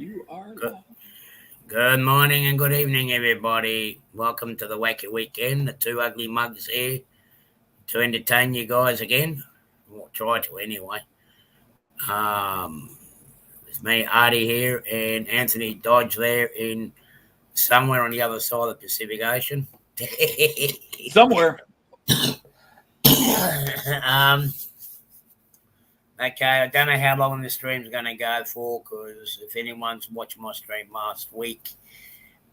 You are Good, live. good morning and good evening, everybody. Welcome to the Wacky Weekend. The two ugly mugs here to entertain you guys again. We'll try to anyway. It's me, Artie here, and Anthony Dodge there in somewhere on the other side of the Pacific Ocean. Somewhere. Okay, I don't know how long the stream's going to go for because if anyone's watching my stream last week,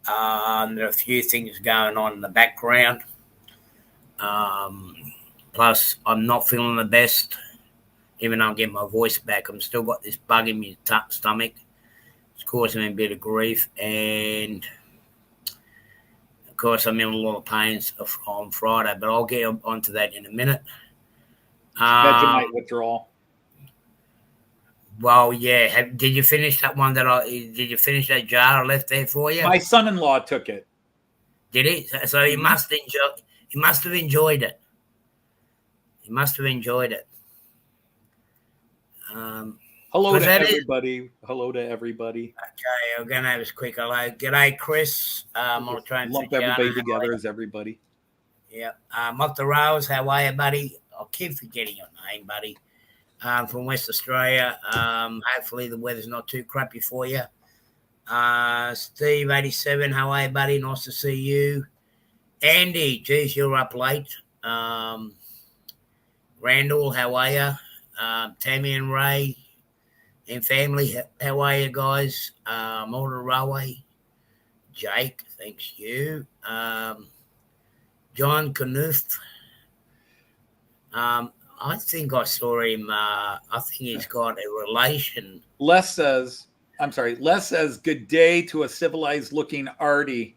there are a few things going on in the background. Plus, I'm not feeling the best, even though I'm getting my voice back. I'm still got this bug in my stomach. It's causing me a bit of grief, and of course, I'm in a lot of pain on Friday, but I'll get onto that in a minute. Vegemite withdrawal. Well, yeah. Did you finish that one did you finish that jar I left there for you? My son-in-law took it. Did he? So he must have enjoyed it. He must have enjoyed it. Hello to everybody. Hello to everybody. Okay, I'm gonna have this quick hello. G'day, Chris. I'm gonna try and lump everybody together as everybody. Yeah. Off the rails, how are you, buddy? I'll keep forgetting your name, buddy. From West Australia. Hopefully the weather's not too crappy for you. Steve 87, how are you, buddy? Nice to see you. Andy, geez, you're up late. Randall, how are you? Tammy and Ray and family, how are you guys? Motor Railway, Jake, thanks you. John Knuth. I think I saw him. I think he's got a relation. Les says, good day to a civilized-looking Artie.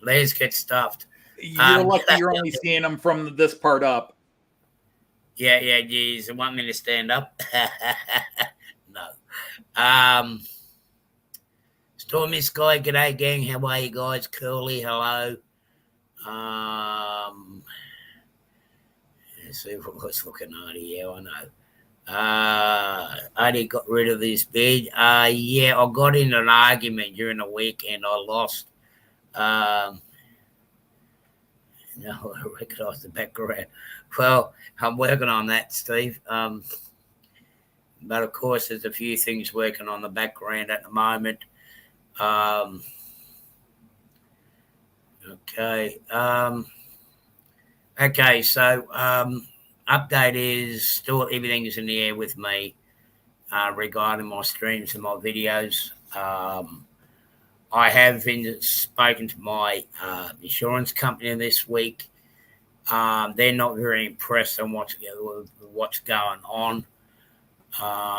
Les gets stuffed. You're lucky you're only seeing him from this part up. Yeah, geez. You want me to stand up? No. Stormy Sky, g'day, gang. How are you guys? Curly, hello. Let's see what was looking at here. I know. Artie got rid of this bid. Yeah, I got in an argument during the week and I lost. No, I recognise the background. Well, I'm working on that, Steve. But of course, there's a few things working on the background at the moment. Okay. Okay, so update is still everything is in the air with me regarding my streams and my videos. I have been spoken to my insurance company this week. They're not very impressed on what's going on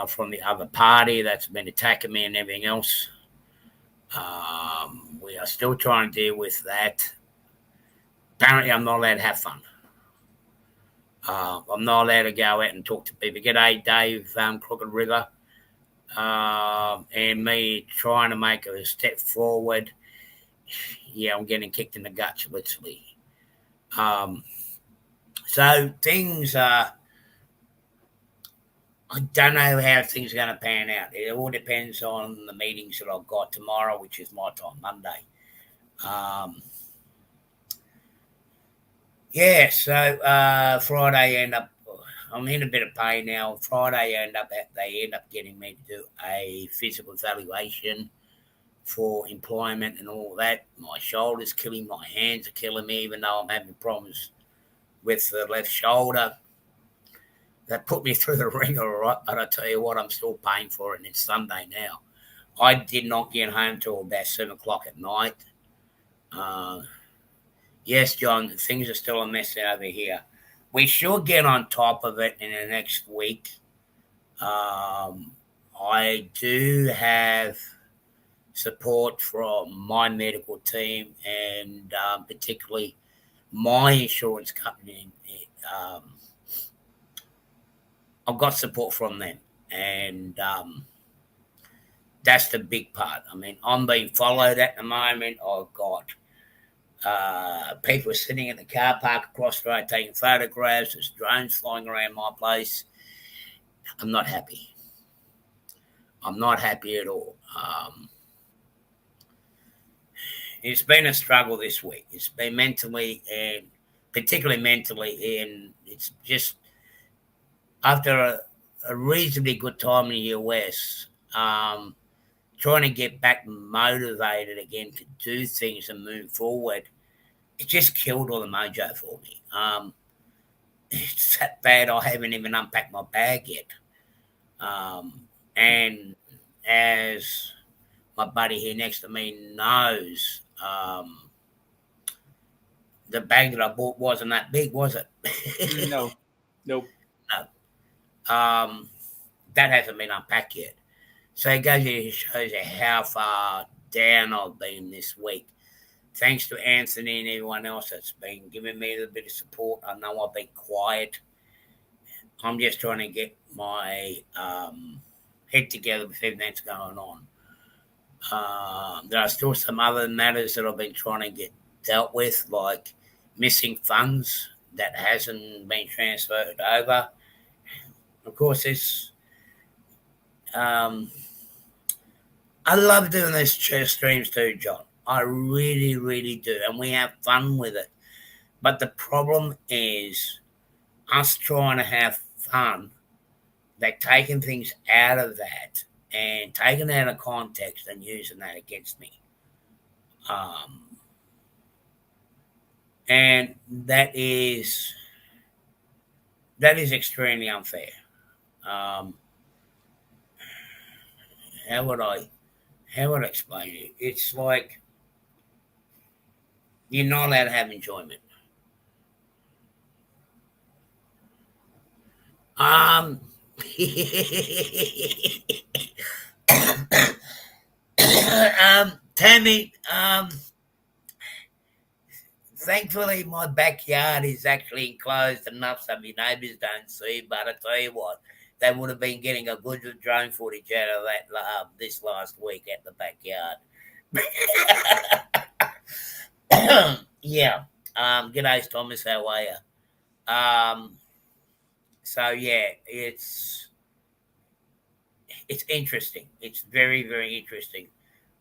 from the other party that's been attacking me and everything else. We are still trying to deal with that. Apparently, I'm not allowed to have fun. I'm not allowed to go out and talk to people. G'day, Dave, Crooked River. And me trying to make a step forward. Yeah, I'm getting kicked in the guts, literally. So things are, I don't know how things are going to pan out. It all depends on the meetings that I've got tomorrow, which is my time, Monday. Yeah, so Friday I'm in a bit of pain now. Friday they end up getting me to do a physical evaluation for employment and all that. My shoulder's killing, my hands are killing me, even though I'm having problems with the left shoulder. That put me through the ringer, all right, but I tell you what, I'm still paying for it, and it's Sunday now. I did not get home till about 7 o'clock at night. Yes, John, things are still a mess over here. We should get on top of it in the next week. I do have support from my medical team and particularly my insurance company. I've got support from them, and that's the big part. I mean, I'm being followed at the moment. I've got people sitting in the car park across the road taking photographs. There's drones flying around my place. I'm not happy. I'm not happy at all. It's been a struggle this week. It's been mentally and particularly mentally, and it's just after a reasonably good time in the US, trying to get back motivated again to do things and move forward. It just killed all the mojo for me. It's that bad I haven't even unpacked my bag yet. And as my buddy here next to me knows, the bag that I bought wasn't that big, was it? No, nope. No. That hasn't been unpacked yet. So it goes to shows you how far down I've been this week. Thanks to Anthony and everyone else that's been giving me a little bit of support. I know I've been quiet. I'm just trying to get my head together with everything that's going on. There are still some other matters that I've been trying to get dealt with, like missing funds that hasn't been transferred over. Of course, it's I love doing these streams too, John. I really, really do, and we have fun with it. But the problem is us trying to have fun. They're taking things out of that and taking it out of context and using that against me. And that is extremely unfair. How would I explain it? It's like you're not allowed to have enjoyment. Tammy, thankfully my backyard is actually enclosed enough so my neighbours don't see, but I tell you what, they would have been getting a good drone footage out of that this last week at the backyard. Yeah. G'day, Thomas. How are you? So yeah, it's interesting. It's very, very interesting.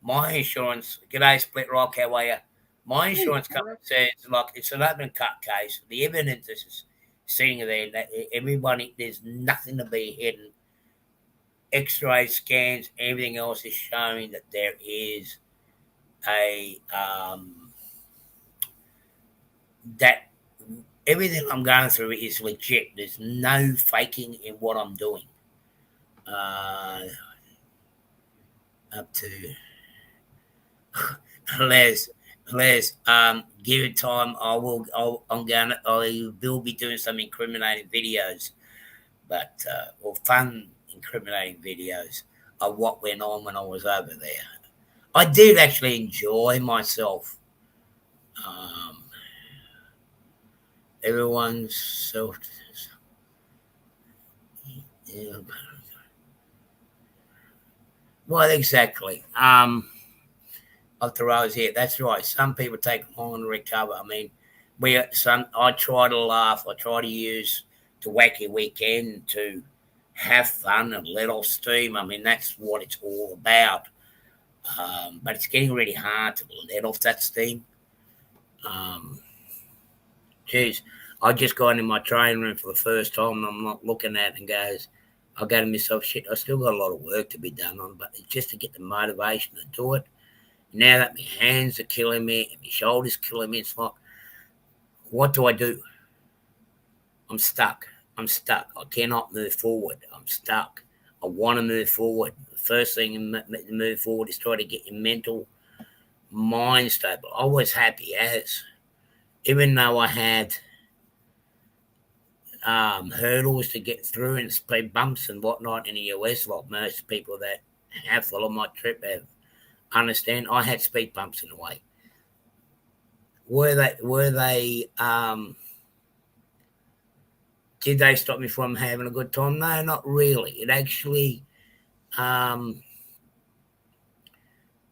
My insurance. G'day, Split Rock. How are you? My insurance company says, look, it's an open cut case. The evidence is sitting there. That everybody, there's nothing to be hidden. X-ray scans, everything else is showing that there is a that everything I'm going through is legit. There's no faking in what I'm doing. Up to Les, give it time. I will be doing some incriminating videos, but or fun incriminating videos of what went on when I was over there. I did actually enjoy myself. Everyone's so. Yeah. Well, exactly. After I was here, that's right. Some people take long to recover. I mean, I try to laugh. I try to use the Wacky Weekend to have fun and let off steam. I mean, that's what it's all about. But it's getting really hard to let off that steam. Geez, I just got in my training room for the first time and I'm not looking at it and goes, I go to myself, shit, I still got a lot of work to be done on, but it's just to get the motivation to do it. Now that my hands are killing me and my shoulders killing me, it's like, what do I do? I'm stuck. I cannot move forward. I'm stuck. I want to move forward. The first thing to move forward is try to get your mental mind stable. I was happy as, even though I had hurdles to get through and speed bumps and whatnot in the US, like most people that have followed my trip have understand. I had speed bumps in the way. Were they did they stop me from having a good time? No, not really. It actually in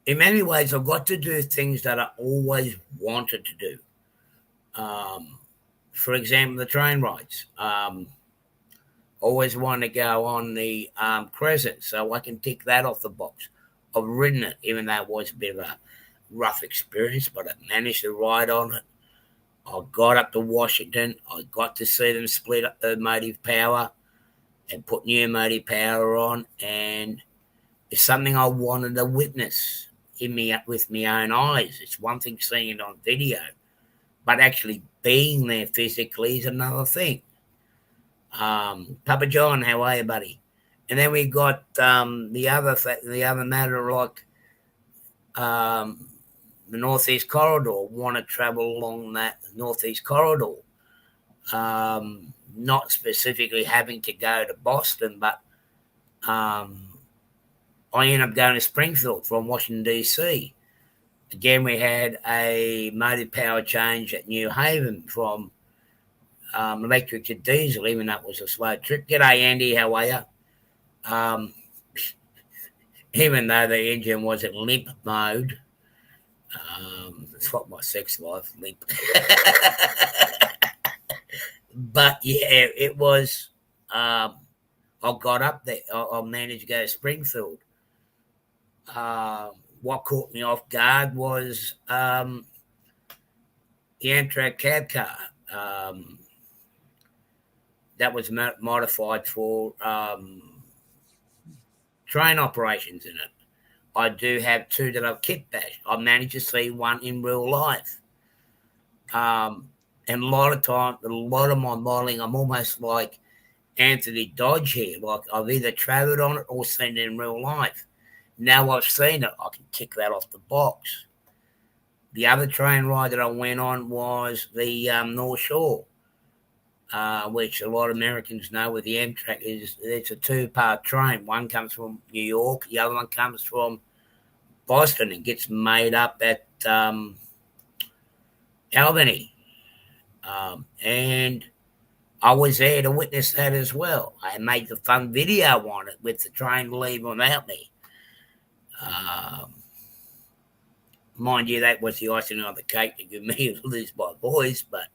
many ways I've got to do things that I always wanted to do. For example, the train rides. Always want to go on the Crescent, so I can tick that off the box. I've ridden it, even though it was a bit of a rough experience, but I managed to ride on it. I got up to Washington. I got to see them split up the motive power and put new motive power on, and it's something I wanted to witness with my own eyes. It's one thing seeing it on video, but actually being there physically is another thing. Papa John, how are you, buddy? And then we got the other matter, like the Northeast Corridor. Want to travel along that Northeast Corridor, not specifically having to go to Boston, but I ended up going to Springfield from Washington DC. Again, we had a motive power change at New Haven from electric to diesel, even though it was a slow trip. G'day, Andy. How are you? Even though the engine was in limp mode, it's what my sex life, limp. But yeah, it was. I got up there. I managed to go to Springfield. What caught me off guard was the Amtrak cab car. That was modified for train operations in it. I do have two that I've kit bashed. I managed to see one in real life. And a lot of my modelling, I'm almost like Anthony Dodge here. Like I've either travelled on it or seen it in real life. Now I've seen it, I can tick that off the box. The other train ride that I went on was the North Shore, which a lot of Americans know with the Amtrak it's a two-part train. One comes from New York, the other one comes from Boston and gets made up at Albany. And I was there to witness that as well. I made the fun video on it with the train leaving without me. Mind you, that was the icing on the cake to give me to lose my voice, but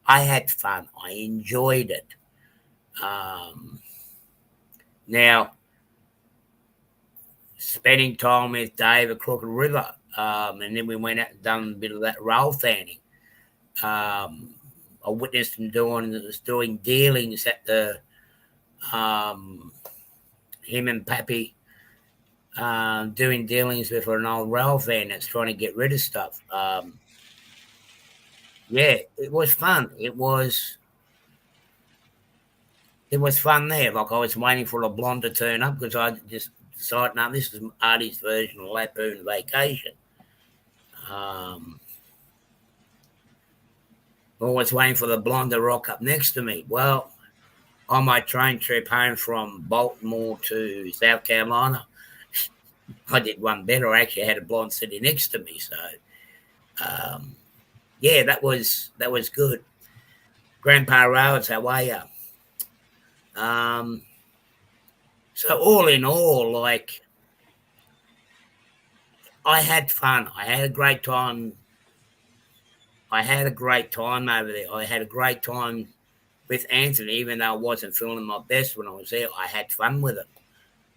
I had fun. I enjoyed it. Now, spending time with Dave at Crooked River, and then we went out and done a bit of that rail fanning. I witnessed him doing dealings at the him and Pappy doing dealings with an old rail van that's trying to get rid of stuff. Yeah, it was fun. It was fun there. Like I was waiting for a blonde to turn up because I just decided, no, this is Artie's version of Lapoon Vacation. Always waiting for the blonde to rock up next to me. Well, on my train trip home from Baltimore to South Carolina, I did one better. I actually had a blonde sitting next to me. So, yeah, that was good. Grandpa Rhodes, how are you? So all in all, like, I had fun. I had a great time. I had a great time over there. I had a great time with Anthony, even though I wasn't feeling my best when I was there. I had fun with him.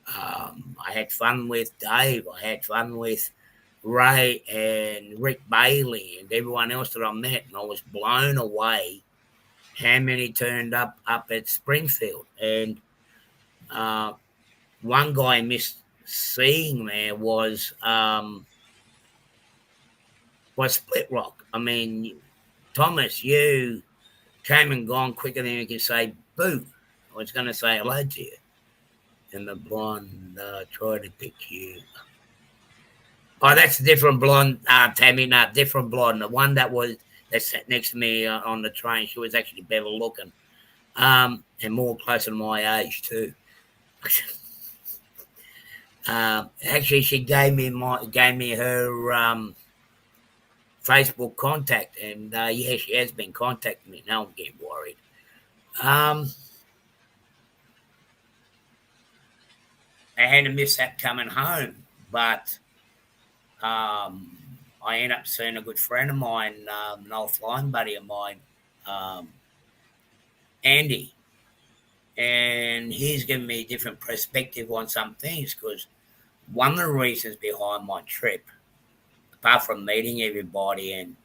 I had fun with Dave. I had fun with Ray and Rick Bailey and everyone else that I met, and I was blown away how many turned up at Springfield. And one guy I missed seeing there was Split Rock. I mean, Thomas, you came and gone quicker than you can say boo. I was going to say hello to you. And the blonde tried to pick you. Oh, that's a different blonde, Tammy. No, different blonde. The one that sat next to me on the train, she was actually better looking, and more closer to my age too. Actually, she gave me her Facebook contact, and yeah, she has been contacting me. Now I'm getting worried. I had a mishap coming home, but I ended up seeing a good friend of mine, an old flying buddy of mine, Andy. And he's given me a different perspective on some things because one of the reasons behind my trip, apart from meeting everybody and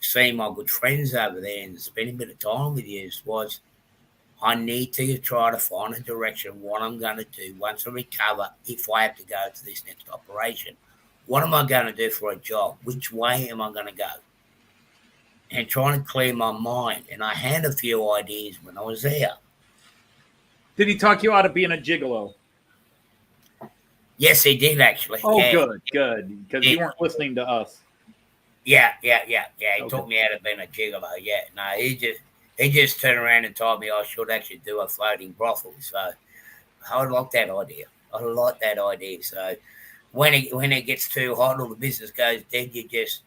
seeing my good friends over there and spending a bit of time with you, was I need to try to find a direction what I'm going to do once I recover if I have to go to this next operation. What am I going to do for a job? Which way am I going to go? And trying to clear my mind. And I had a few ideas when I was there. Did he talk you out of being a gigolo? Yes, he did actually. Oh, yeah. good. Because you weren't listening to us. Yeah. He taught me how to be a gigolo. Yeah, no, he just turned around and told me I should actually do a floating brothel. So I like that idea. So when it gets too hot or the business goes dead, you just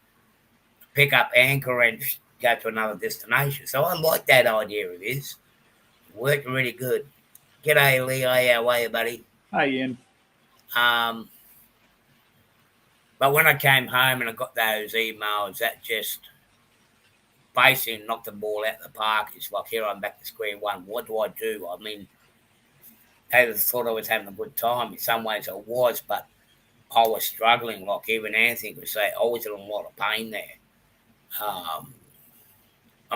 pick up anchor and go to another destination. So I like that idea of his. Worked really good. G'day, Lee. How are you, buddy? Hi, Ian. But when I came home and I got those emails, that just basically knocked the ball out of the park. It's like, here I'm back to square one. What do I do? I mean, I thought I was having a good time. In some ways I was, but I was struggling. Like even Anthony would say, I was in a lot of pain there. I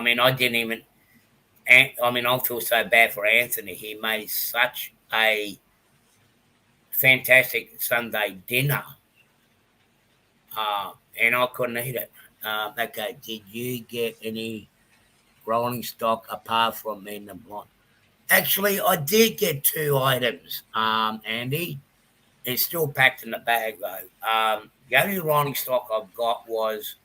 mean, I didn't even... I feel so bad for Anthony. He made such a fantastic Sunday dinner, and I couldn't eat it. Okay, did you get any rolling stock apart from Men in Blonde? Actually, I did get 2 items, Andy. It's still packed in the bag, though. The only rolling stock I've got was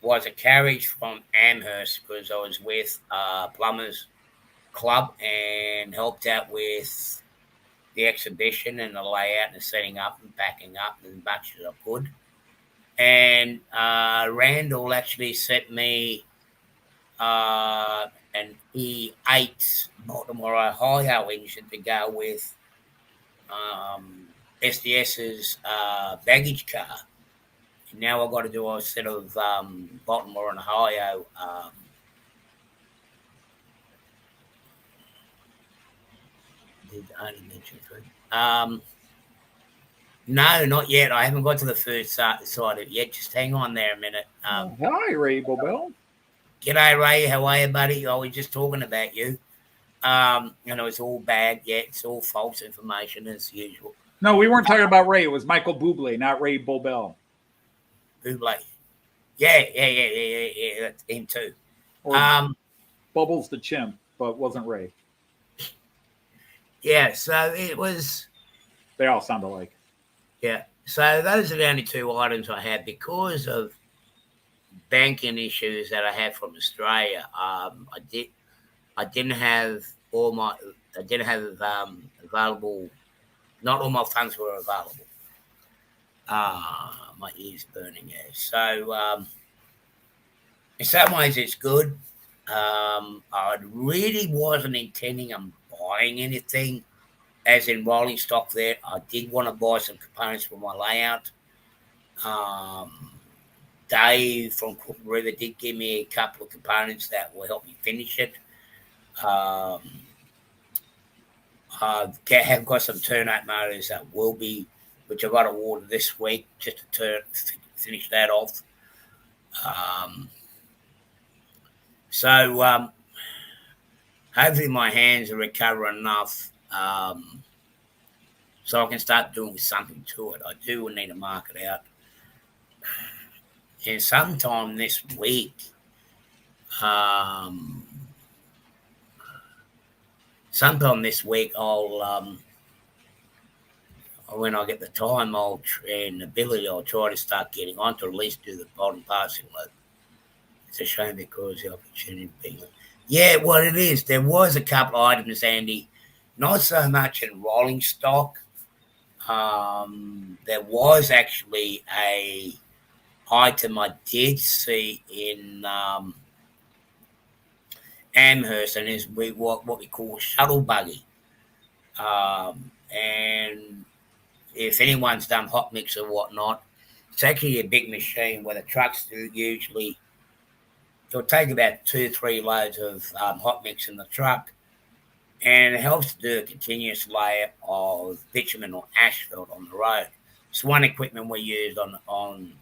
was a carriage from Amherst because I was with Plumbers Club and helped out with the exhibition and the layout and the setting up and packing up as much as I could. And Randall actually sent me an E8 Baltimore, Ohio engine to go with SDS's baggage car. And now I've got to do a set of Baltimore and Ohio did only mention food. No, not yet. I haven't got to the food side of it yet. Just hang on there a minute. Hi, Ray Bobel. G'day, Ray. How are you, buddy? I was just talking about you. It's all bad. Yeah, it's all false information as usual. No, we weren't talking about Ray. It was Michael Bublé, not Ray Bobel. Bublé. Yeah. That's him too. Or Bubbles the Chimp, but wasn't Ray. Yeah, so it was... They all sound alike. Yeah, so those are the only 2 items I had because of banking issues that I had from Australia. I didn't have available. Not all my funds were available. My ears burning here. So in some ways it's good. I really wasn't intending on buying anything, as in rolling stock there. I did want to buy some components for my layout. Dave from Cook River did give me a couple of components that will help me finish it. I have got some turn-out motors that will be, which I've got to order this week just to finish that off. So hopefully my hands will recover enough so I can start doing something to it. I do need to mark it out. And sometime this week, I'll when I get the time and ability, I'll try to start getting on to at least do the bottom passing load. It's a shame because the opportunity being... Yeah, what it is, there was a couple of items, Andy, not so much in rolling stock. There was actually a item I did see in Amherst, and is what we call a shuttle buggy. And if anyone's done hot mix or whatnot, it's actually a big machine where the trucks do usually it'll take about 2-3 loads of hot mix in the truck, and it helps to do a continuous layer of bitumen or asphalt on the road. It's one equipment we used on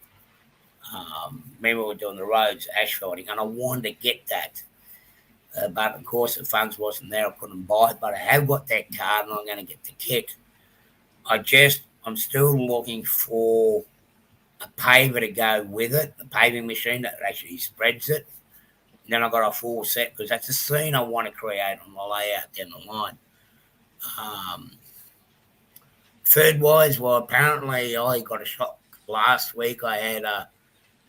remember we were doing the roads asphalting, and I wanted to get that. But of course, the funds wasn't there. I couldn't buy it, but I have got that card, and I'm going to get the kit. I'm still looking for a paver to go with it, a paving machine that actually spreads it. And then I've got a full set because that's the scene I want to create on the layout down the line. Food-wise, well, apparently I got a shock last week. I had a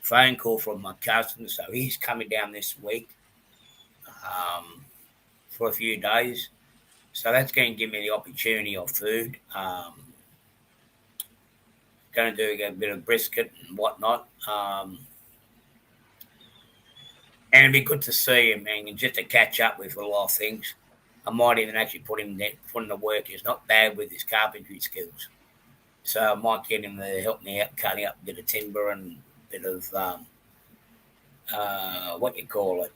phone call from my cousin, so he's coming down this week for a few days. So that's going to give me the opportunity of food. Going to do a bit of brisket and whatnot. And it'd be good to see him and just to catch up with a lot of things. I might even actually put him to work. He's not bad with his carpentry skills. So I might get him to help me out cutting up a bit of timber and a bit of, what you call it.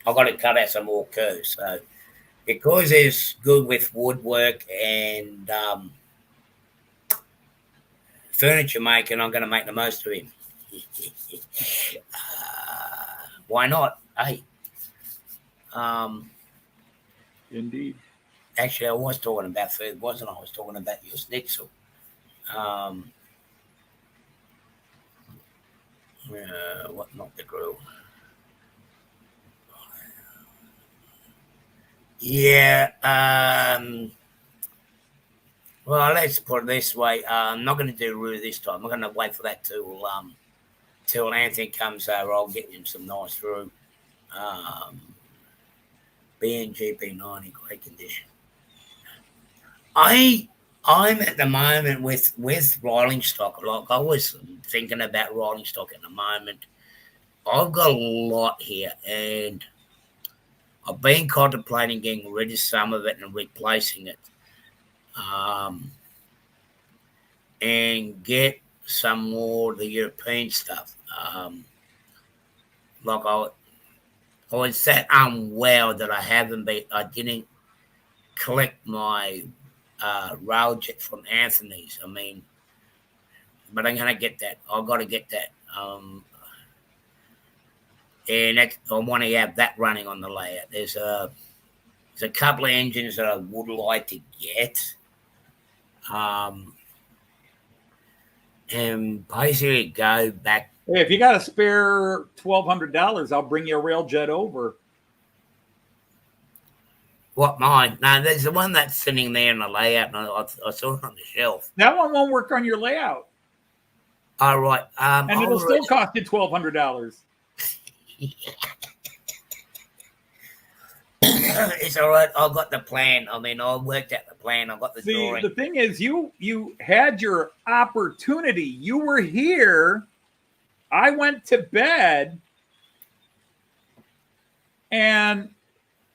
I've got to cut out some more curves. So because he's good with woodwork and furniture making, I'm going to make the most of him. Why not? Hey. Indeed. Actually, I was talking about food, wasn't I? I was talking about your schnitzel. What not the grill? Yeah. Well, let's put it this way. I'm not going to do roux this time. I'm going to wait for that till Anthony comes over. I'll get him some nice roux. BNGP90, great condition. I'm at the moment with rolling stock. Like I was thinking about rolling stock at the moment. I've got a lot here, and I've been contemplating getting rid of some of it and replacing it, and get some more of the European stuff. Like I was that unwell that I didn't collect my railjet from Anthony's. I mean, but I'm gonna get that. I've got to get that. And I want to have that running on the layout. There's a couple of engines that I would like to get. And basically go back. Hey, if you got a spare $1,200, I'll bring you a railjet over. What, mine? No, there's the one that's sitting there in the layout, and I saw it on the shelf. That one won't work on your layout. All right. And it'll still cost you $1,200. It's all right. I've got the plan. I mean, I worked out the plan. I've got the drawing. The thing is, you had your opportunity. You were here. I went to bed. And,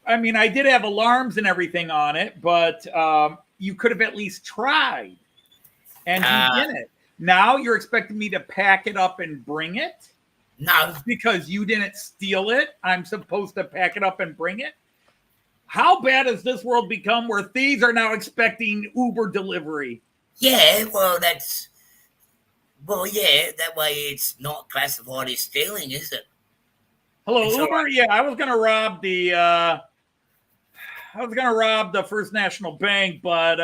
I mean, I did have alarms and everything on it, but you could have at least tried. And you didn't. Now you're expecting me to pack it up and bring it? No. Because you didn't steal it, I'm supposed to pack it up and bring it? How bad has this world become where thieves are now expecting Uber delivery? Yeah, well, that way it's not classified as stealing, is it? Hello, It's Uber? right. Yeah, I was gonna rob the First National Bank, but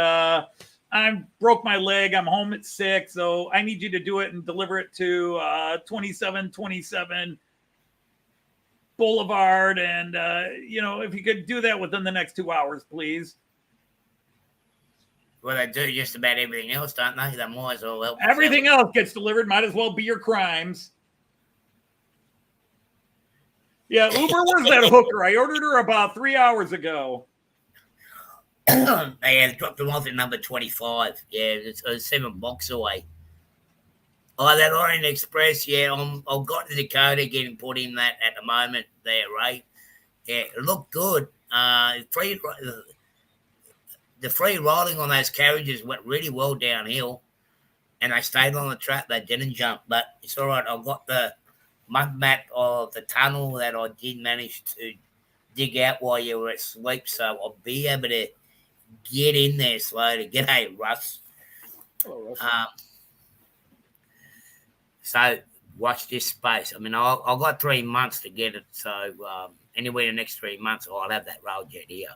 I broke my leg. I'm home at 6, so I need you to do it and deliver it to 2727 Boulevard. And, if you could do that within the next 2 hours, please. Well, they do just about everything else, don't they? They might as well help. Everything else gets delivered. Might as well be your crimes. Yeah, Uber, where's that hooker? I ordered her about 3 hours ago. They dropped them off at number 25. Yeah, it's 7 blocks away. Oh, that Orient Express, yeah, I've got the Dakota getting put in that at the moment there, right? Yeah, it looked good. The free rolling on those carriages went really well downhill, and they stayed on the track. They didn't jump, but it's all right. I've got the mud mat of the tunnel that I did manage to dig out while you were asleep, so I'll be able to get in there slowly. G'day, Russ. Hello, Russ. So watch this space. I mean, I've got 3 months to get it, so anyway, the next 3 months, I'll have that rail jet here.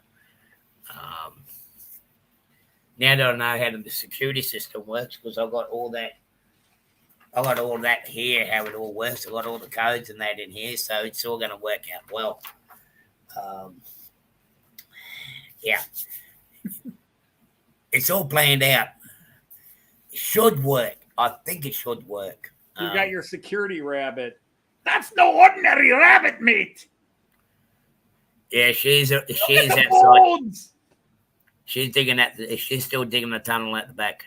Now that I know how the security system works, because I've got all that. I got all that here, how it all works. I got all the codes and that in here, so it's all going to work out well. Yeah, it's all planned out. It should work. I think it should work. You got your security rabbit. That's no ordinary rabbit, mate. Yeah, she's outside. Bones. She's digging at. She's still digging the tunnel at the back.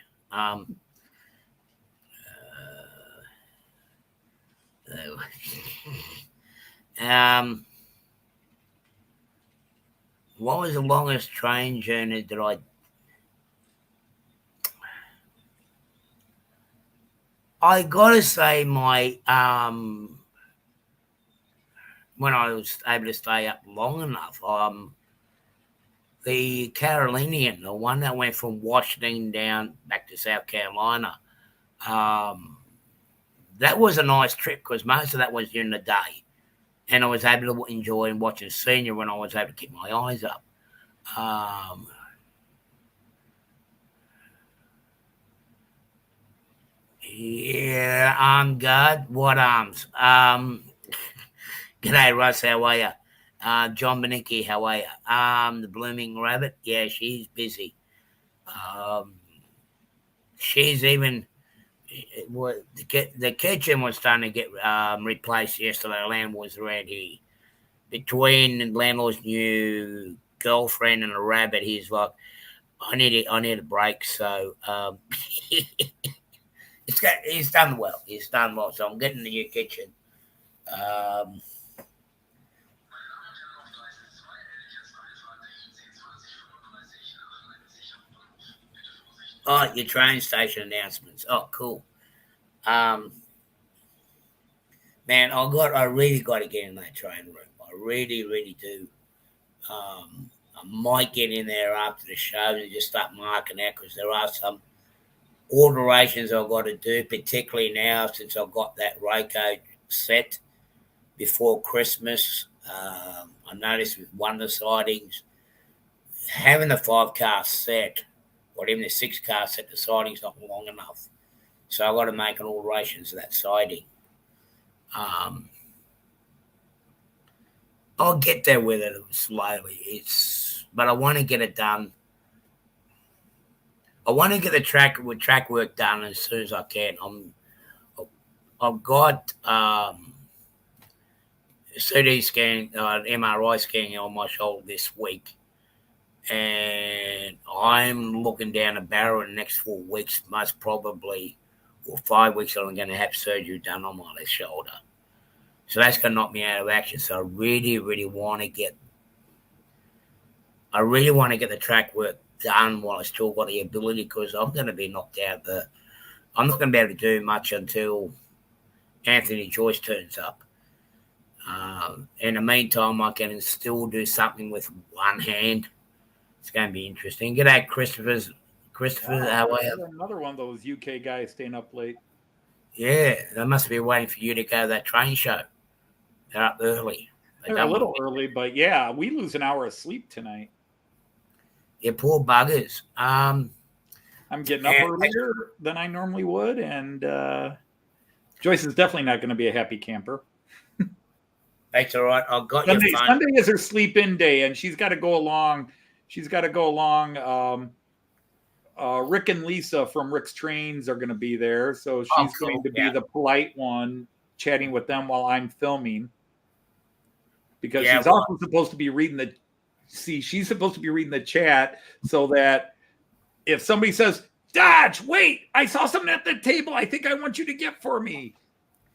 What was the longest train journey that I gotta say my when I was able to stay up long enough, the Carolinian, the one that went from Washington down back to South Carolina, that was a nice trip because most of that was during the day. And I was able to enjoy watching senior when I was able to keep my eyes up. Yeah, I'm good. What arms? G'day, Russ. How are you? John Benicki, how are you? The Blooming Rabbit. Yeah, she's busy. She's even... the kitchen was starting to get replaced yesterday. The landlord was around here. Between the landlord's new girlfriend and a rabbit, he's like, I need a break. So he's done well. He's done well. So I'm getting the new kitchen. Oh, your train station announcements. Oh, cool. Man, I really got to get in that train room. I really, really do. I might get in there after the show and just start marking out because there are some alterations I've got to do, particularly now since I've got that Reiko set before Christmas. I noticed with one of the sidings, having the 5-car set or even the 6-car set, the siding's not long enough. So I've got to make an alteration to that siding. I'll get there with it slowly. But I want to get it done. I want to get the track work done as soon as I can. I've got CT scan, MRI scanning on my shoulder this week, and I'm looking down the barrel in the next 4 weeks, most probably, or 5 weeks. I'm going to have surgery done on my left shoulder. So that's going to knock me out of action. So I really, really want to get the track work done while I still got the ability because I'm going to be knocked out. I'm not going to be able to do much until Anthony Joyce turns up. In the meantime, I can still do something with one hand. It's going to be interesting. G'day, Christopher, how are you? Another one of those UK guys staying up late. Yeah, they must be waiting for you to go to that train show. They're up early. They're a little early, but yeah, we lose an hour of sleep tonight. Yeah, poor buggers. I'm getting up earlier than I normally would, and Joyce is definitely not going to be a happy camper. That's all right. I've got Sunday, your phone. Sunday is her sleep-in day, and she's got to go along. Rick and Lisa from Rick's Trains are going to be there, so she's going to be the polite one, chatting with them while I'm filming. Because she's also supposed to be reading she's supposed to be reading the chat so that if somebody says, Dodge, wait, I saw something at the table I think I want you to get for me.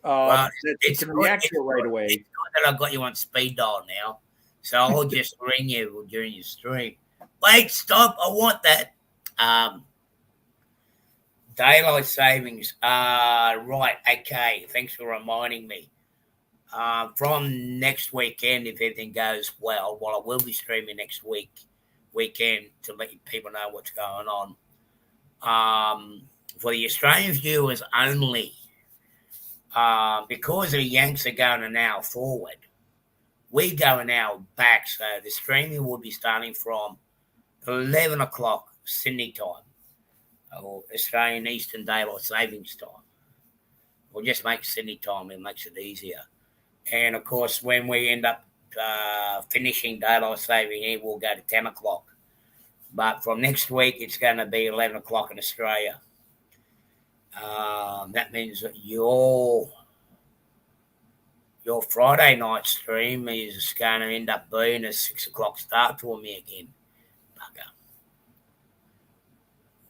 It can react to it right away. It's good that I've got you on speed dial now. So I'll just ring you during your stream. Wait, stop, I want that. Daylight savings. Right, okay. Thanks for reminding me. From next weekend, if everything goes well, I will be streaming next weekend to let people know what's going on. For the Australian viewers only, because the Yanks are going an hour forward, we go an hour back, so the streaming will be starting from 11 o'clock Sydney time, or Australian Eastern Daylight Savings Time. We'll just make Sydney time, it makes it easier. And, of course, when we end up finishing daylight saving here, we'll go to 10 o'clock. But from next week, it's going to be 11 o'clock in Australia. That means that your Friday night stream is going to end up being a 6 o'clock start for me again. Bugger.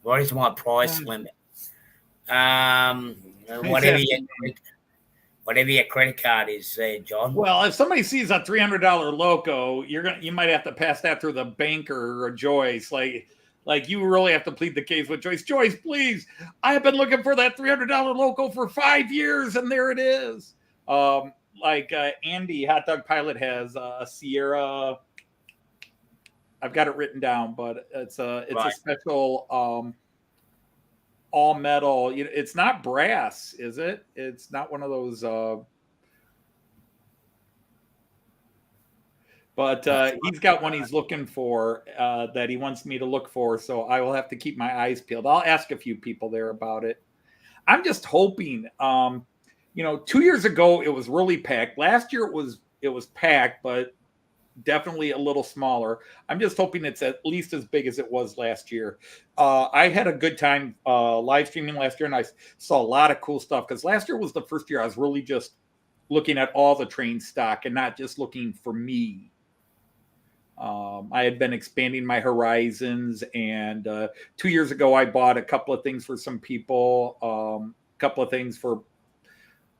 What is my price limit? Whatever your credit card is, John. Well, if somebody sees a $300 loco, you might have to pass that through the banker or Joyce. Like you really have to plead the case with Joyce. Joyce, please, I have been looking for that $300 loco for 5 years, and there it is. Andy, Hot Dog Pilot, has a Sierra. I've got it written down, but it's a special all metal. It's not brass, is it? It's not one of those. But he's got one he's looking for that he wants me to look for. So I will have to keep my eyes peeled. I'll ask a few people there about it. I'm just hoping. 2 years ago it was really packed. Last year it was packed, but definitely a little smaller. I'm just hoping it's at least as big as it was last year. I had a good time live streaming last year, and I saw a lot of cool stuff because last year was the first year I was really just looking at all the train stock and not just looking for me. I had been expanding my horizons, and 2 years ago I bought a couple of things for some people, a couple of things for,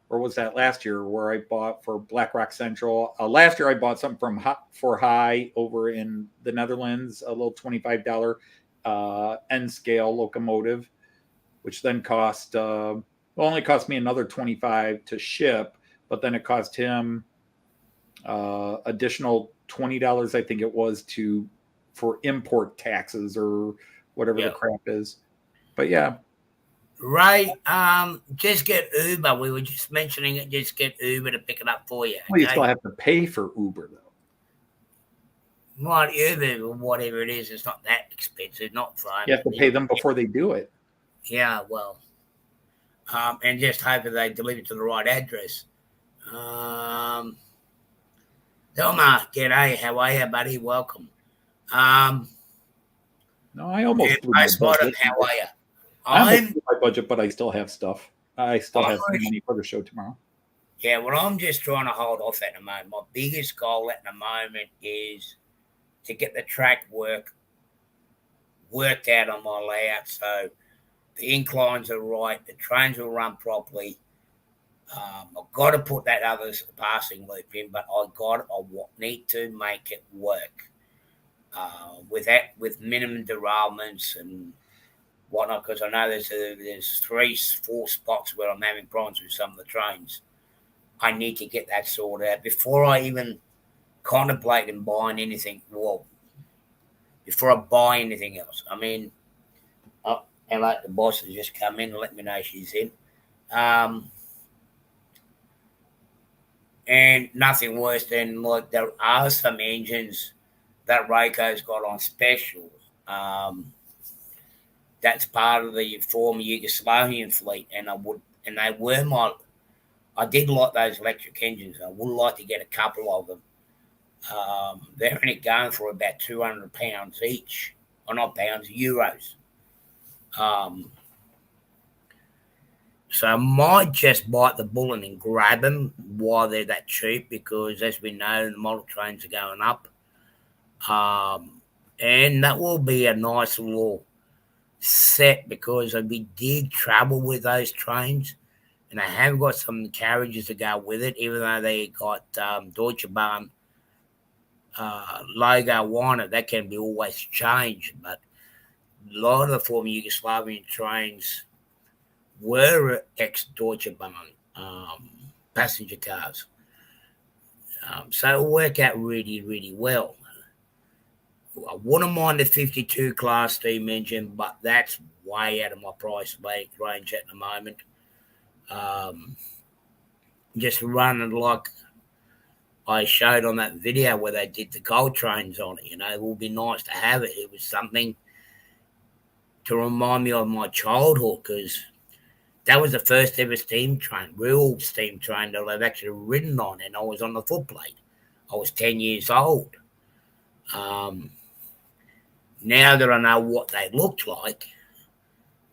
or was that last year where I bought for Black Rock Central? Last year I bought something for High over in the Netherlands, a little $25 N scale locomotive, which then only cost me another $25 to ship, but then it cost him additional $20, I think it was, for import taxes or whatever the crap is. But yeah. Right. Just get Uber. We were just mentioning it. Just get Uber to pick it up for you. Well, you still have to pay for Uber, though. Well, Uber or whatever it is, it's not that expensive. Not fun. You have to pay them before they do it. Yeah, well. And just hope that they deliver to the right address. Delmar, g'day. How are you, buddy? Welcome. No, I almost blew my budget. How are you? I'm my budget, but I still have stuff. I still have some money for the show tomorrow. Yeah, well, I'm just trying to hold off at the moment. My biggest goal at the moment is to get the track worked out on my layout, so the inclines are right, the trains will run properly. I've got to put that other passing loop in, but I need to make it work with minimum derailments and whatnot, because I know there's 3-4 spots where I'm having problems with some of the trains. I need to get that sorted out before I even contemplate and buying anything. Well, before I buy anything else. I mean, and like the boss has just come in and let me know she's in. And nothing worse than, like, there are some engines that Rayco's got on special. That's part of the former Yugoslavian fleet, and I did like those electric engines. I would like to get a couple of them. They're only going for about £200 each, or not pounds, euros. So I might just bite the bullet and grab them while they're that cheap, because as we know, the model trains are going up. And that will be a nice little set, because we did travel with those trains, and they have got some carriages to go with it, even though they got Deutsche Bahn logo on it. That can be always changed, but a lot of the former Yugoslavian trains were ex-Deutsche Bahn passenger cars. So it worked out really, really well. I wouldn't mind the 52 class steam engine, but that's way out of my price range at the moment. Just running like I showed on that video where they did the gold trains on it. It would be nice to have it. It was something to remind me of my childhood, because that was the first ever steam train, real steam train that I've actually ridden on, and I was on the footplate. I was 10 years old. Now that I know what they looked like,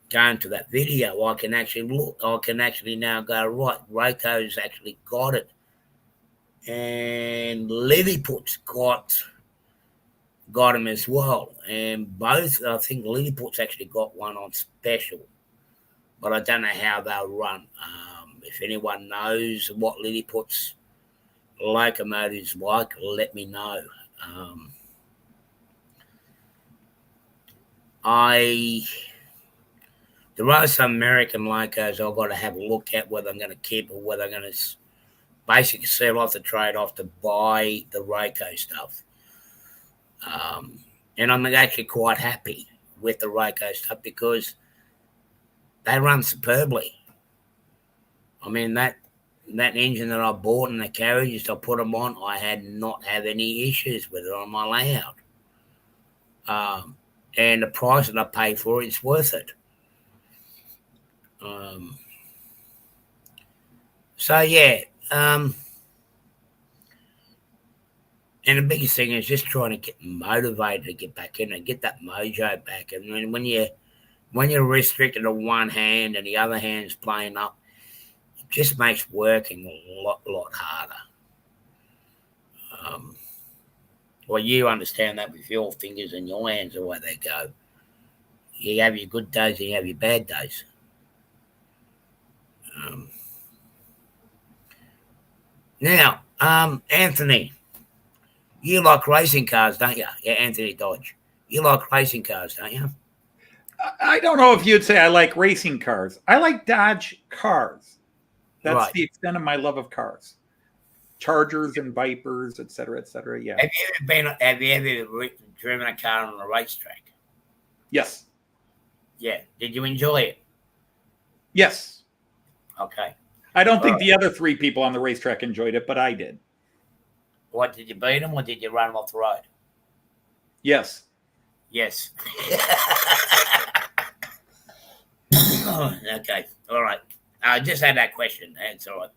going to that video, I can actually now go, right, Rayco's actually got it. And Lilliput's got him as well. And both, I think Lilliput's actually got one on special, but I don't know how they'll run. If anyone knows what Lilliput's locomotive's like, let me know. There are some American locos I've got to have a look at, whether I'm going to keep or whether I'm going to basically sell off the trade-off to buy the Rayco stuff. And I'm actually quite happy with the Rayco stuff because they run superbly. I mean, that engine that I bought and the carriages I put them on, I had not have any issues with it on my layout. And the price that I pay for it is worth it. So yeah, and the biggest thing is just trying to get motivated to get back in and get that mojo back. And when you're restricted to one hand and the other hand's playing up, it just makes working a lot harder. Well, you understand that with your fingers and your hands, the way they go. You have your good days and you have your bad days. Now, Anthony, you like racing cars, don't you? Yeah, Anthony Dodge. You like racing cars, don't you? I don't know if you'd say I like racing cars. I like Dodge cars. That's right. The extent of my love of cars. Chargers and Vipers, et cetera, yeah. Have you ever driven a car on a racetrack? Yes. Yeah. Did you enjoy it? Yes. Okay. I don't think the other three people on the racetrack enjoyed it, but I did. What, did you beat them or did you run them off the road? Yes. Yes. Okay. All right. I just had that question. That's all right.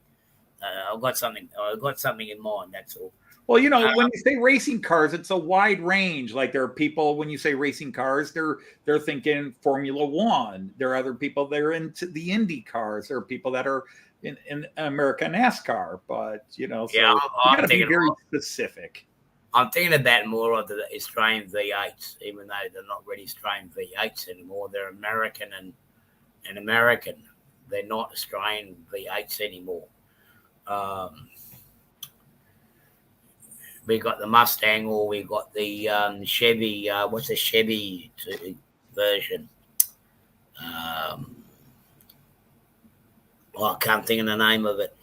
I've got something in mind. That's all. Well, when you say racing cars, it's a wide range. Like there are people, when you say racing cars, they're thinking Formula One. There are other people that are into the Indy cars. There are people that are in American NASCAR. But so yeah, you got to be very specific. I'm thinking about more of the Australian V8s, even though they're not really Australian V8s anymore. They're American and American. They're not Australian V8s anymore. We got the Mustang, or we got the Chevy. What's the Chevy version? I can't think of the name of it.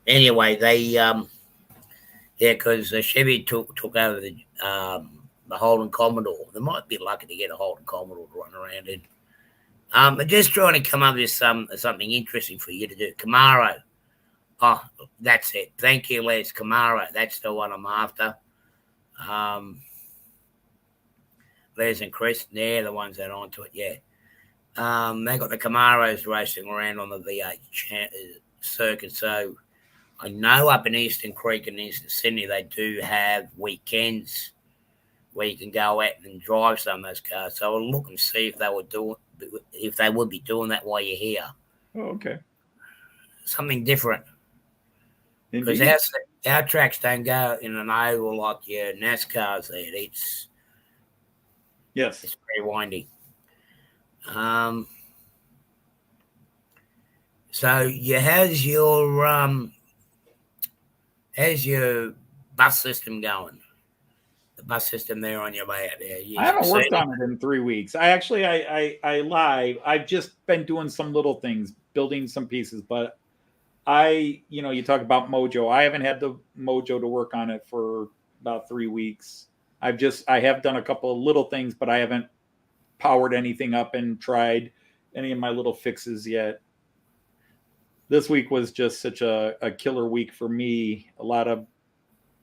Anyway, they because Chevy took over the Holden Commodore. They might be lucky to get a Holden Commodore to run around in. I'm just trying to come up with something interesting for you to do. Camaro. Oh, that's it. Thank you, Les. Camaro. That's the one I'm after. Les and Chris, they're the ones that are onto it, yeah. They got the Camaros racing around on the V8 circuit. So I know up in Eastern Creek and Eastern Sydney, they do have weekends where you can go out and drive some of those cars. So I'll look and see if they would be doing that while you're here. Oh, okay. Something different. Because our tracks don't go in an oval like your NASCAR's there. It's very windy. So how's your bus system going? The bus system there on your layout there. I haven't worked on it in 3 weeks. I lie. I've just been doing some little things, building some pieces, but you talk about Mojo. I haven't had the Mojo to work on it for about 3 weeks. I have done a couple of little things, but I haven't powered anything up and tried any of my little fixes yet. This week was just such a killer week for me. A lot of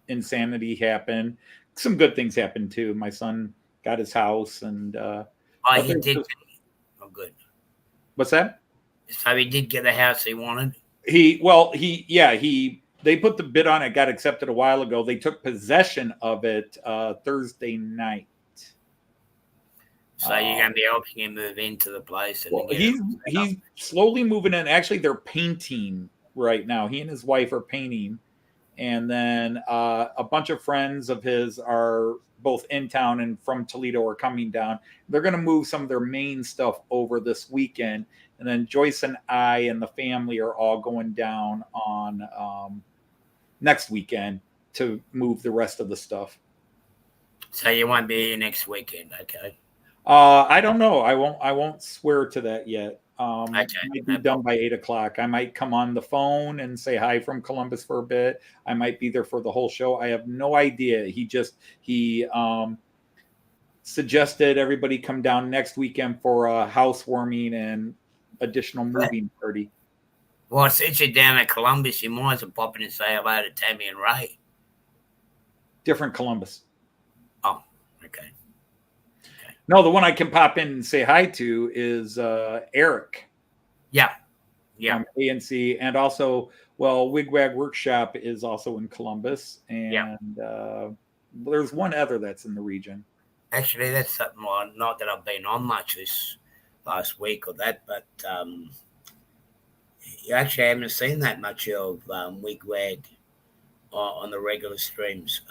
insanity happened. Some good things happened too. My son got his house, and he did. Oh, good. What's that? So he did get the house he wanted. They put the bid on it, got accepted a while ago. They took possession of it Thursday night. So you're going to be helping him move into the place. And he's slowly moving in. Actually, they're painting right now. He and his wife are painting. And then a bunch of friends of his are both in town and from Toledo are coming down. They're going to move some of their main stuff over this weekend. And then Joyce and I and the family are all going down on next weekend to move the rest of the stuff. So you won't be here next weekend, okay? I don't know. I won't swear to that yet. Okay. Might be done by 8:00. I might come on the phone and say hi from Columbus for a bit. I might be there for the whole show. I have no idea. He suggested everybody come down next weekend for a housewarming and additional moving party. Well, since you're down at Columbus, you might as well pop in and say hello to Tammy and Ray. Different Columbus. Oh, okay. No, the one I can pop in and say hi to is Eric. Yeah. From ANC, and also, Wigwag Workshop is also in Columbus, and there's one other that's in the region. Actually, that's something. Not that I've been on much this last week or that, but you actually haven't seen that much of Wigwag on the regular streams.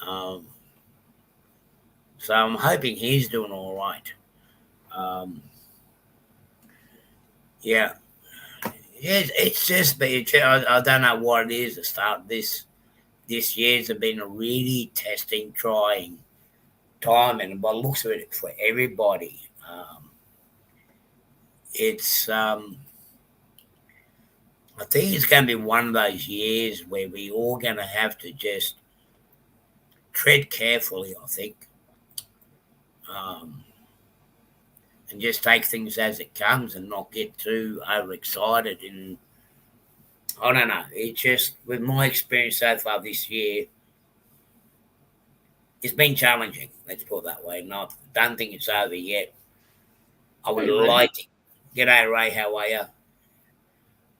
So I'm hoping he's doing all right. It's just been, I don't know what it is to start this year's have been a really testing, trying time, and by the looks of it, for everybody. I think it's going to be one of those years where we all going to have to just tread carefully, I think. And just take things as it comes and not get too overexcited. And I don't know. It's just, with my experience so far this year, it's been challenging. Let's put it that way. I don't think it's over yet. I would like to. G'day, Ray. How are you?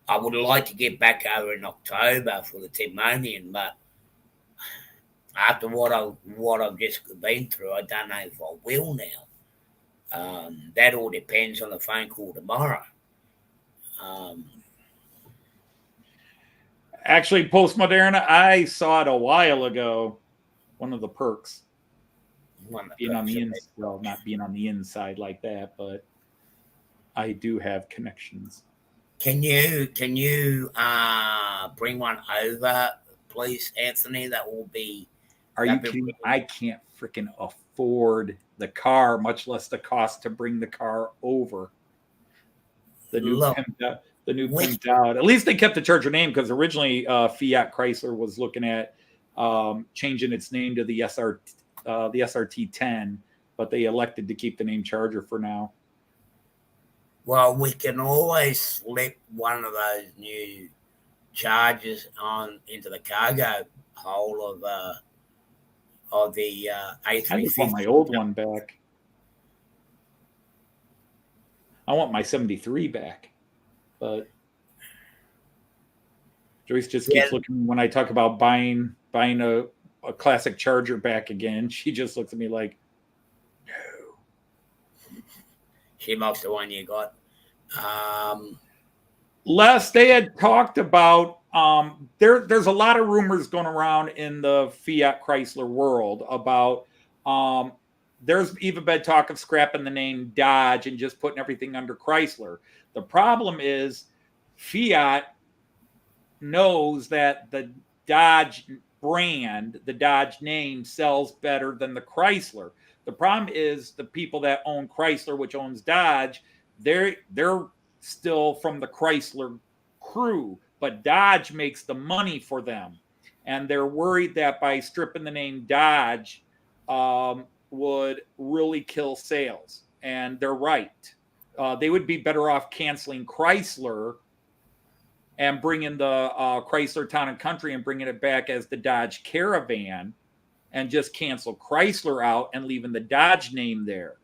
I would like to get back over in October for the Timonian, but after what I've just been through, I don't know if I will now. That all depends on the phone call tomorrow. Actually, Postmoderna, I saw it a while ago. One of the perks. Being on the inside, well, not being on the inside like that, but I do have connections. Can you bring one over, please, Anthony? That will be. Are you kidding? I can't freaking afford the car, much less the cost to bring the car over. The new pimped out. At least they kept the Charger name, because originally Fiat Chrysler was looking at changing its name to the SRT 10, but they elected to keep the name Charger for now. Well, we can always slip one of those new Chargers on into the cargo hole of the A350. I just want my old one back. I want my 73 back, but Joyce just keeps looking when I talk about buying a classic Charger back again. She just looks at me like, no. She mocks the one you got. Les, they had talked about there's a lot of rumors going around in the Fiat Chrysler world about there's even been talk of scrapping the name Dodge and just putting everything under Chrysler. The problem is Fiat knows that the Dodge brand, the Dodge name, sells better than the Chrysler. The problem is the people that own Chrysler, which owns Dodge, they're still from the Chrysler crew, but Dodge makes the money for them. And they're worried that by stripping the name Dodge would really kill sales. And they're right. They would be better off canceling Chrysler and bringing the Chrysler Town and Country and bringing it back as the Dodge Caravan, and just cancel Chrysler out and leaving the Dodge name there.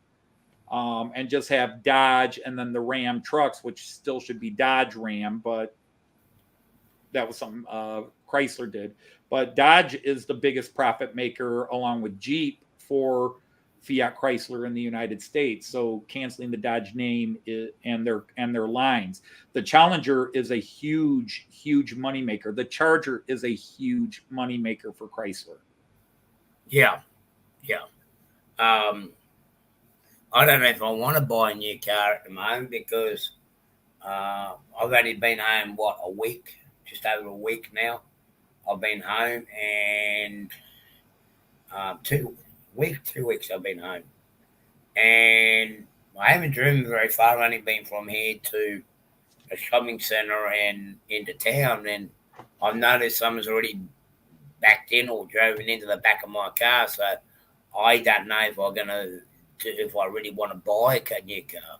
And just have Dodge and then the Ram trucks, which still should be Dodge Ram, but that was something Chrysler did. But Dodge is the biggest profit maker along with Jeep for Fiat Chrysler in the United States. So canceling the Dodge name and their lines. The Challenger is a huge, huge moneymaker. The Charger is a huge moneymaker for Chrysler. Yeah. I don't know if I want to buy a new car at the moment because I've only been home, a week, just over a week now. I've been home, and 2 weeks I've been home. And I haven't driven very far. I've only been from here to a shopping centre and into town, and I've noticed someone's already backed in or driven into the back of my car, so I don't know if I really want to buy a new car.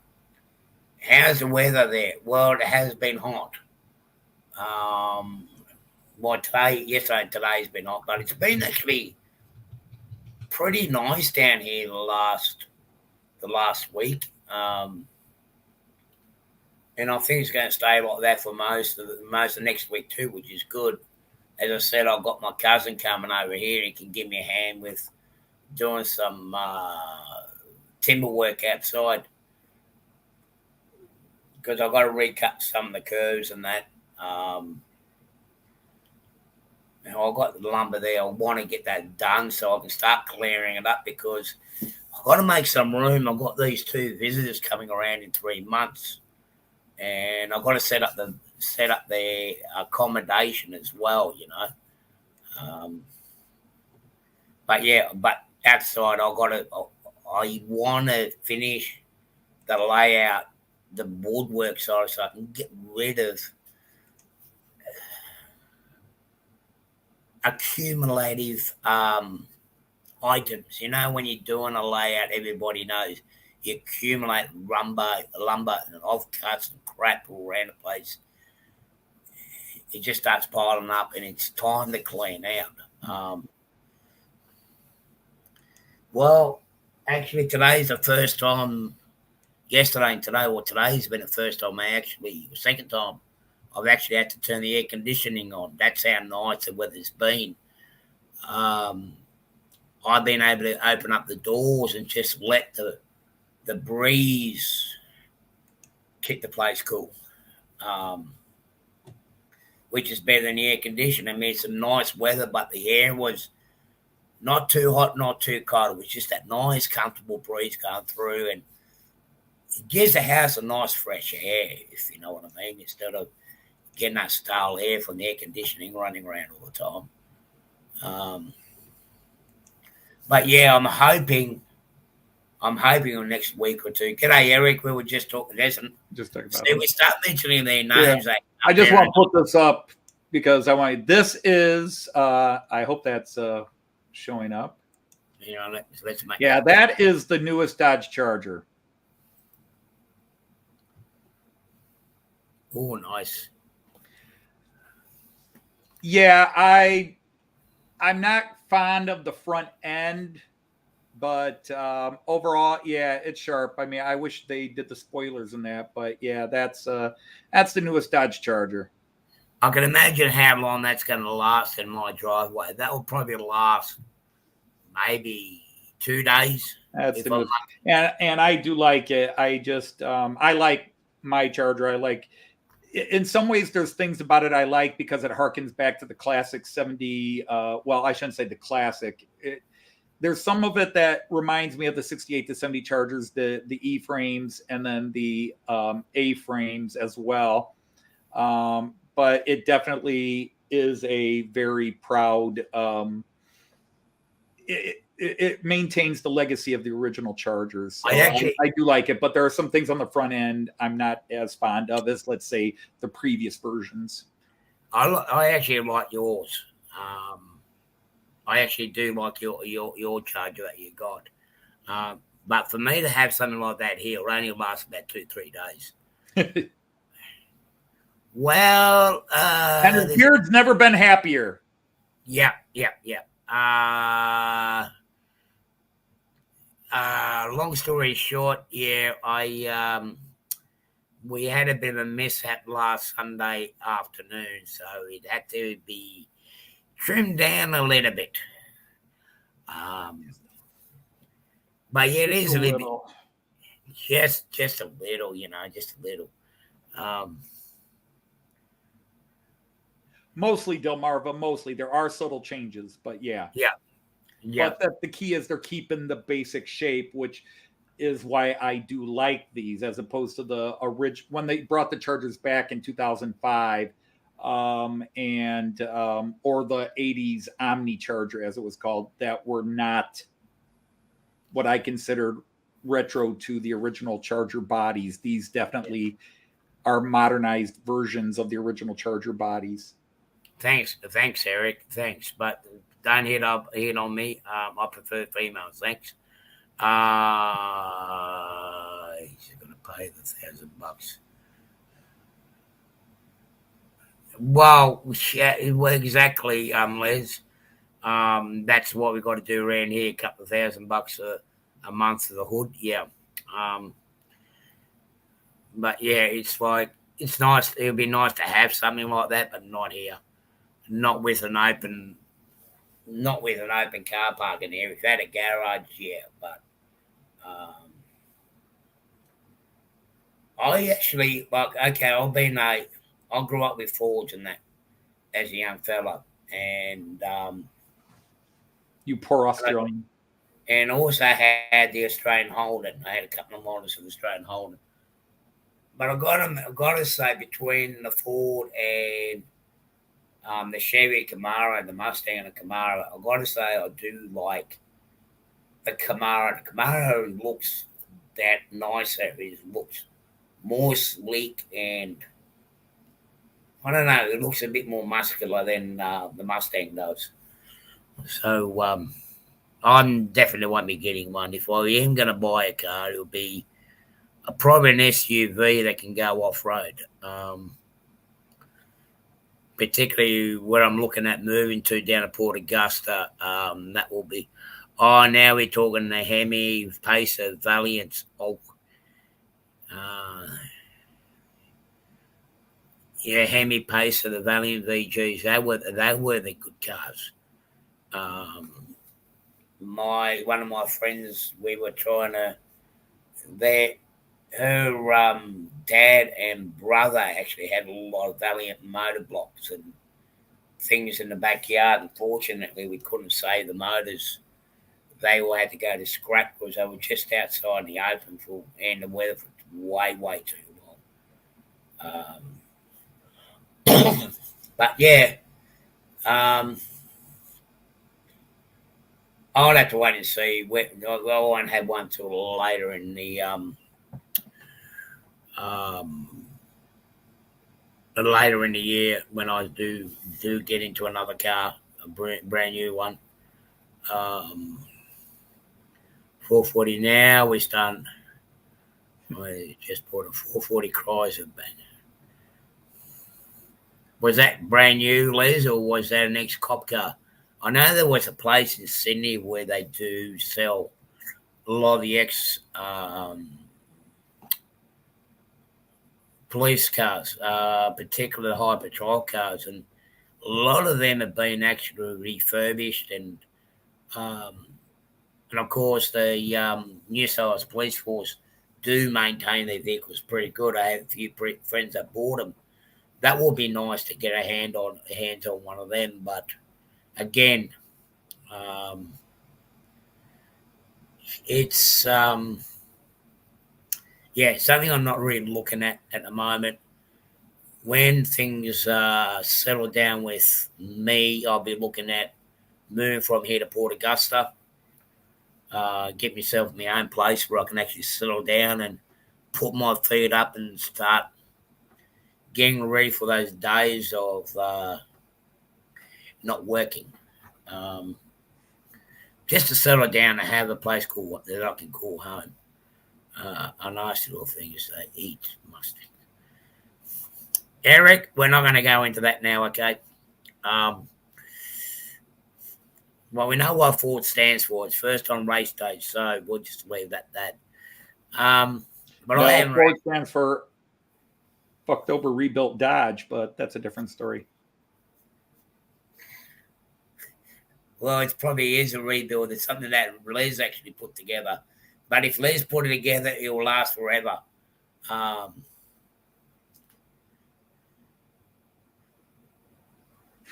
How's the weather there? Well, it has been hot. Yesterday and today's been hot, but it's been actually pretty nice down here the last week. And I think it's going to stay like that for most of next week too, which is good. As I said, I've got my cousin coming over here. He can give me a hand with doing some timber work outside, because I've got to recut some of the curves and that. I've got the lumber there. I want to get that done so I can start clearing it up, because I've got to make some room. I've got these 2 visitors coming around in 3 months, and I've got to set up their accommodation as well, But outside, I want to finish the layout, the woodwork side, so I can get rid of accumulative items. When you're doing a layout, everybody knows you accumulate lumber and offcuts and crap all around the place. It just starts piling up, and it's time to clean out. Well, actually, today's the first time. Yesterday and today's been the first time second time I've actually had to turn the air conditioning on. That's how nice the weather's been. I've been able to open up the doors and just let the breeze keep the place cool, which is better than the air conditioning. I mean, some nice weather, but the air was not too hot, not too cold. It was just that nice, comfortable breeze going through, and it gives the house a nice fresh air, if you know what I mean, instead of getting that stale air from the air conditioning running around all the time. But yeah, I'm hoping in the next week or two. G'day, Eric. We were just talking. Just talking about. See, we start mentioning their names. Yeah. I just want to put this up because I want. This is. I hope that's showing up. Let's make. Yeah, that is the newest Dodge Charger. Oh, nice. Yeah, I'm not fond of the front end, but overall, yeah, it's sharp. I mean, I wish they did the spoilers in that, but yeah, that's the newest Dodge Charger. I can imagine how long that's going to last in my driveway. That will probably last maybe 2 days. That's the newest. And I do like it. I just I like my Charger. I like. In some ways, there's things about it I like because it harkens back to the classic 70. Well, I shouldn't say the classic. There's some of it that reminds me of the 68 to 70 Chargers, the E frames, and then the A frames as well. But it definitely is a very proud. it maintains the legacy of the original Chargers. So I do like it, but there are some things on the front end I'm not as fond of as, let's say, the previous versions. I actually like yours. I actually do like your Charger that you got. But for me to have something like that here, it only lasts about 2-3 days. Well, and his beard's never been happier. Yeah. Long story short, yeah, we had a bit of a mishap last Sunday afternoon, so it had to be trimmed down a little bit. But yeah, it is a little bit, just a little, just a little. Mostly Delmarva, mostly. There are subtle changes, but yeah. But the key is they're keeping the basic shape, which is why I do like these, as opposed to the original when they brought the Chargers back in 2005, or the 80s Omni Charger, as it was called, that were not what I considered retro to the original Charger bodies. These definitely are modernized versions of the original Charger bodies. Thanks, Eric. Thanks, but don't hit on me. I prefer females. Thanks. He's going to pay the $1,000. Well, exactly, Les. That's what we've got to do around here. A couple of $1,000 a month for the hood. Yeah. But yeah, it's like it's nice. It would be nice to have something like that, but not here. Not with an open car park in there. If you had a garage, yeah, but I actually I grew up with Fords and that as a young fella, and you poor Australian. And also had the Australian Holden. I had a couple of models of the Australian Holden, but I got to say, between the Ford and the Chevy Camaro and the Mustang and the Camaro, I've got to say I do like the Camaro. The Camaro looks that nicer. It looks more sleek, and I don't know, it looks a bit more muscular than the Mustang does. So I'm definitely won't be getting one. If I am going to buy a car, it'll be probably an SUV that can go off-road. Particularly where I'm looking at moving to down to Port Augusta, that will be. Oh, now we're talking the Hemi, Pacer, Valiant. Hemi, Pacer, the Valiant VGs. They were the good cars. One of my friends, we were trying to. Her dad and brother actually had a lot of Valiant motor blocks and things in the backyard. Unfortunately, we couldn't save the motors. They all had to go to scrap because they were just outside in the open and the weather for way too long. But yeah, I'll have to wait and see. I won't have one till later in the later in the year when I do get into another car, a brand new one. 440 now. We starting. I just bought a 440 Chrysler. Was that brand new, Les, or was that an ex-cop car? I know there was a place in Sydney where they do sell a lot of the police cars, particularly high patrol cars, and a lot of them have been actually refurbished, and of course the New South Wales Police Force do maintain their vehicles pretty good. I have a few friends that bought them. That would be nice to get hands on one of them, but again, it's something I'm not really looking at the moment. When things settle down with me, I'll be looking at moving from here to Port Augusta. Get myself my own place where I can actually settle down and put my feet up and start getting ready for those days of not working. Just to settle down and have a place called that I can call home. A nice little thing to eat. Eric, we're not going to go into that now, okay? Well, we know what Ford stands for. It's first on race day, so we'll just leave that. But no, Ford stands for fucked over rebuilt Dodge, but that's a different story. Well, it probably is a rebuild. It's something that Liz actually put together. But if Liz put it together, it will last forever.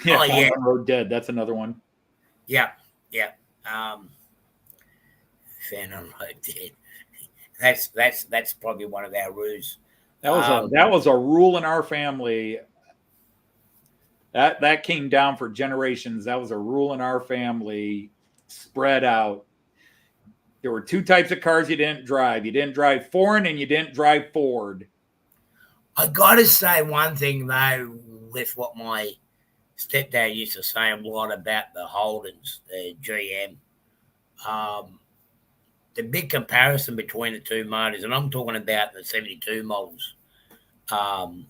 Yeah. Road Dead. That's another one. Yeah. Fan on Road Dead. That's probably one of our rules. That was a rule in our family. That came down for generations. That was a rule in our family, spread out. There were two types of cars you didn't drive. You didn't drive foreign and you didn't drive Ford. I got to say one thing, though, with what my stepdad used to say a lot about the Holdens, the GM. The big comparison between the two motors, and I'm talking about the 72 models, the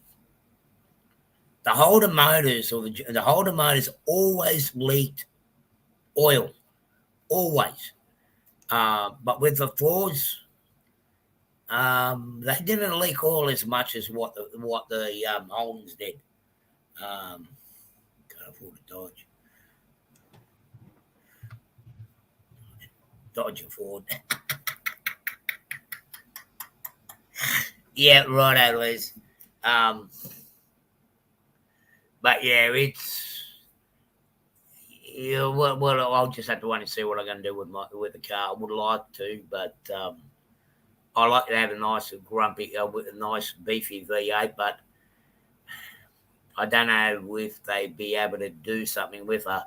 Holden motors the Holden motors always leaked oil, always. But with the Fords, they didn't leak oil as much as what the Holdens did. Can't afford a Dodge. Dodge or Ford. Yeah, right, Liz. But yeah, it's well, I'll just have to wait and see what I'm going to do with the car. I would like to, but I like to have a nice grumpy, with a nice beefy V8. But I don't know if they'd be able to do something with a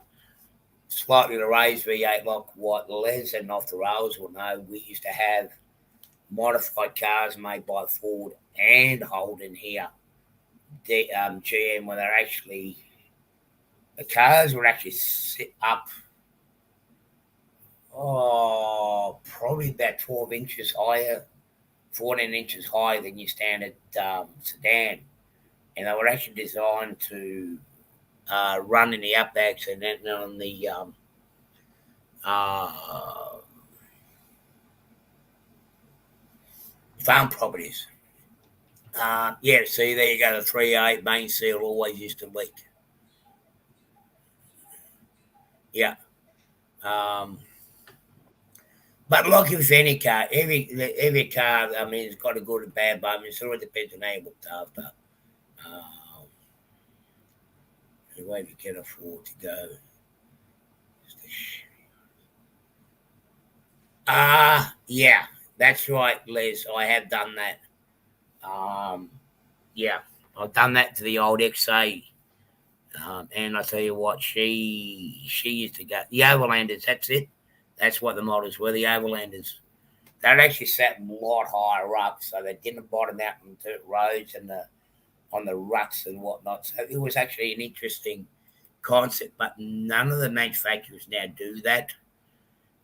slightly raised V8 like what Les and Off the Rails will know. We used to have modified cars made by Ford and Holden here. The GM, where they're actually, the cars would actually sit up, probably about 12 inches higher, 14 inches higher than your standard sedan. And they were actually designed to run in the outbacks and then on the farm properties. Yeah, see, there you go. The 3.8 main seal always used to leak. Yeah. But like with any car, every car, I mean, it's got a good and bad, but I mean, it sort of depends on how you looked after. The way you can afford to go. Yeah, that's right, Liz. I have done that. Yeah, I've done that to the old XA. And I tell you what, she used to go the Overlanders. That's it. That's what the models were. The Overlanders. They'd actually sat a lot higher up, so they didn't bottom out on dirt roads and on the ruts and whatnot. So it was actually an interesting concept. But none of the manufacturers now do that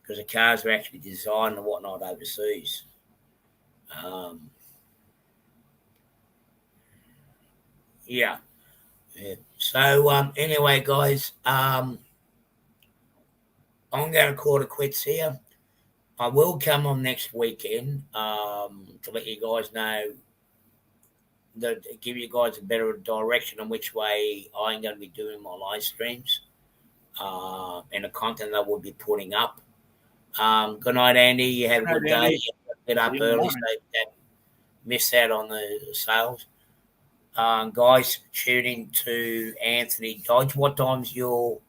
because the cars are actually designed and whatnot overseas. Yeah. So anyway, guys, I'm going to call it quits here. I will come on next weekend to let you guys know, give you guys a better direction on which way I'm going to be doing my live streams and the content I will be putting up. Good night, Andy. You have a good day. Get up early so you don't miss out on the sales. Guys, tune in to Anthony Dodge. What time you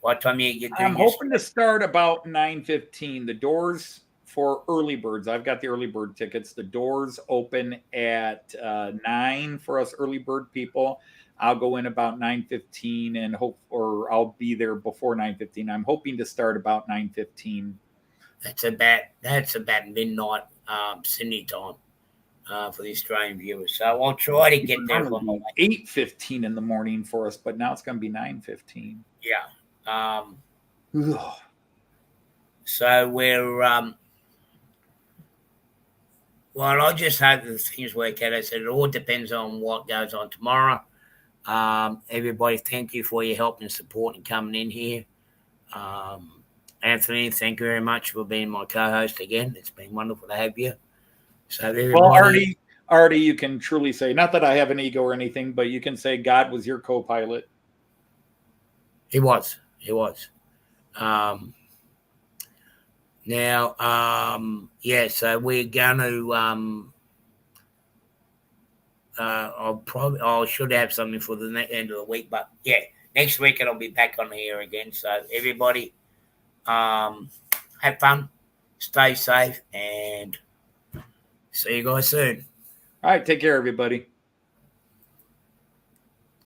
doing? I'm hoping to start about 9:15. The doors for early birds. I've got the early bird tickets. The doors open at 9 for us early bird people. I'll go in about 9:15 and or I'll be there before 9:15. I'm hoping to start about 9:15. That's about midnight Sydney time for the Australian viewers. So I'll try to get there on my way. 8:15 in the morning for us, but now it's going to be 9:15. Yeah. So we're well, I just hope that things work out. I said it all depends on what goes on tomorrow. Everybody, thank you for your help and support and coming in here. Anthony, thank you very much for being my co-host again. It's been wonderful to have you. So everybody, well, Artie, you can truly say, not that I have an ego or anything, but you can say God was your co-pilot. He was. Now, so we're going to. I should have something for the end of the week, but yeah, next week I'll be back on here again. So everybody, have fun, stay safe, and see you guys soon. All right, take care, everybody.